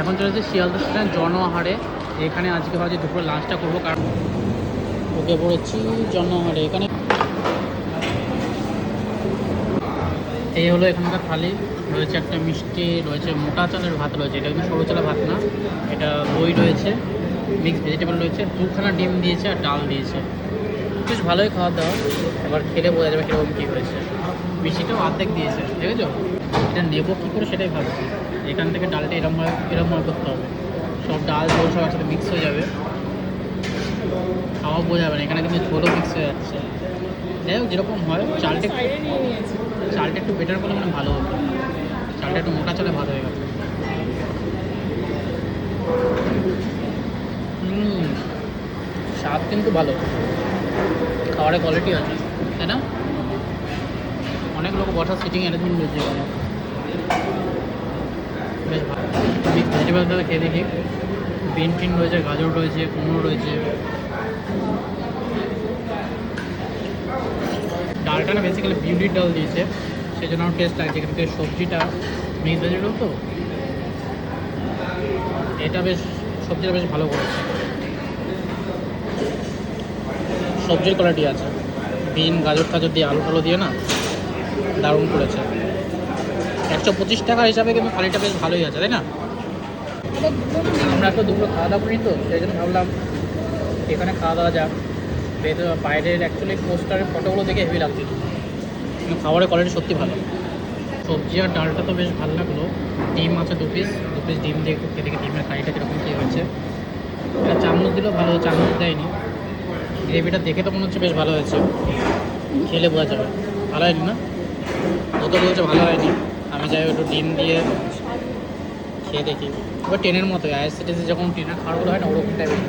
এখন চলেছে শিয়ালদা স্টেশন জনহারে। এখানে আজকে ভাবছি দুপুরে লাঞ্চটা করবো, কারণ ঢুকে পড়েছি জনহারে। এখানে এই হলো এখানকার থালি। রয়েছে একটা মিষ্টি, রয়েছে মোটা চালের ভাত রয়েছে, এটা কিন্তু সরু চালের ভাত না। এটা দই রয়েছে, মিক্স ভেজিটেবল রয়েছে, দুখানা ডিম দিয়েছে আর ডাল দিয়েছে। বেশ ভালোই খাওয়া দাওয়া। এবার খেলে বোঝা যাবে কীরকম কী হয়েছে। মিষ্টিটাও অর্ধেক দিয়েছে, দেখেছো? এটা নেবো কী করে সেটাই ভাবছি। এখান থেকে ডালটা এরকম করতে হবে, সব ডাল ঝোল সব একসাথে মিক্স হয়ে যাবে, খাওয়া বোঝা যাবে না। এখানে কিন্তু ঝোলও মিক্স হয়ে যাচ্ছে। যাই হোক, যেরকম হয় চালটা একটু বেটার করলে মানে ভালো হতো। চালটা একটু মোটা চালে ভালো হয়ে গেছে। স্বাদ কিন্তু ভালো, খাবারের কোয়ালিটি আছে, তাই না? অনেক লোক বসার সিটিং অ্যারেঞ্জমেন্ট রয়েছে এখানে, বেশ ভালো। মিক্স ভেজিটেবলটা খেয়ে দেখি। বিন টিন রয়েছে, গাজর রয়েছে, কুমড়ো রয়েছে। ডালটা না বেসিক্যালি বিউলির ডাল দিয়েছে, সেই জন্য আমার টেস্ট লাগছে। কিন্তু সবজিটা মিক্স ভেজিটেবল তো, এটা বেশ সবজিটা বেশ ভালো করেছে। সবজির কোয়ালিটি আছে, বিন গাজর টাজর দিয়ে আলু টালু দিয়ে না দারুণ করেছে। 125 টাকা হিসাবে কিন্তু থালিটা বেশ ভালোই আছে, তাই না? আমরা তো দুপুরে খাওয়া দাওয়া করি, তো সেই জন্য ভাবলাম এখানে খাওয়া দাওয়া যাক। বাইরের অ্যাকচুয়ালি পোস্টারের ফটোগুলো দেখে হেভি লাগছে, কিন্তু খাবারের কোয়ালিটি সত্যি ভালো। সবজি আর ডালটা তো বেশ ভালো লাগলো। ডিম আছে দু পিস ডিম দিয়ে একটু খেতে, ডিমের কারিটা কীরকম কী হয়েছে। এটা চামচ দিলেও ভালো, চামচ দেয়নি। গ্রেভিটা দেখে তো মনে হচ্ছে বেশ ভালো হয়েছে, খেলে বোঝা যাবে। ভালো হয়নি না? যত বলছে ভালো হয়নি। আমি যাই একটু ডিম দিয়ে খেয়ে দেখি। এবার ট্রেনের মতোই, আইএসসিটিসি যখন ট্রেনের খাবারগুলো হয় না, ওরকম টাইপের।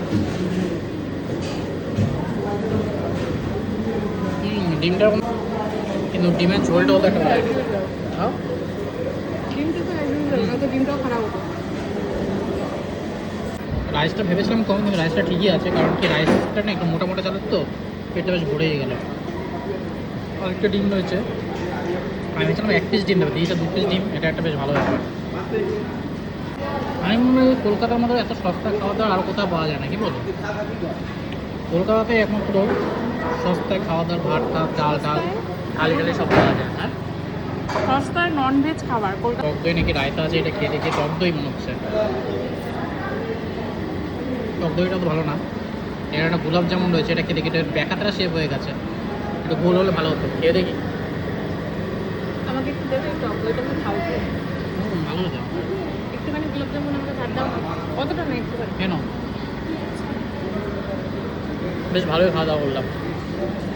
ডিমটা কিন্তু ডিমের ঝোলটাও তো একটা ভালো। হ্যাঁ, রাইসটা ভেবেছিলাম কম, কিন্তু রাইসটা ঠিকই আছে। কারণ কি, রাইসটা না একটু মোটা মোটা চালের তো, পেটটা বেশ ভরেই গেল। আরেকটা ডিম রয়েছে, আমি ভেবেছিলাম 1 পিস ডিম দেবে, দিয়েছে 2 পিস ডিম। এটা একটা বেশ ভালো ব্যাপার। আমি মনে হয় কলকাতার মতো এত সস্তা খাওয়া দাওয়া আর কোথাও পাওয়া যায় না, কি বলো? কলকাতাতে একমাত্র সস্তায় খাওয়া দাওয়ার ভাত টাত ডাল ডাল আলি টালি সব পাওয়া যায়। হ্যাঁ, সস্তায় ননভেজ খাবার। টক দই নাকি রায়তা আছে, এটা খেয়ে দেখি। টক দই মনে হচ্ছে, টক দইটা তো ভালো না। এর একটা গোলাপ জামুন রয়েছে, এটা খেয়ে দেখি। এটা ব্যাকাতরা শেপ হয়ে গেছে, একটু গোল হলে ভালো হতো। খেয়ে দেখি। আমাকে একটু দেবে টক দইটা, আমি খাবো। ভালো হতো। একটুখানি গোলাপ জামুন আমাকে ভাত দাও না, অতটা না, একটুখানি। কেন? বেশ ভালোই খাওয়া দাওয়া করলাম।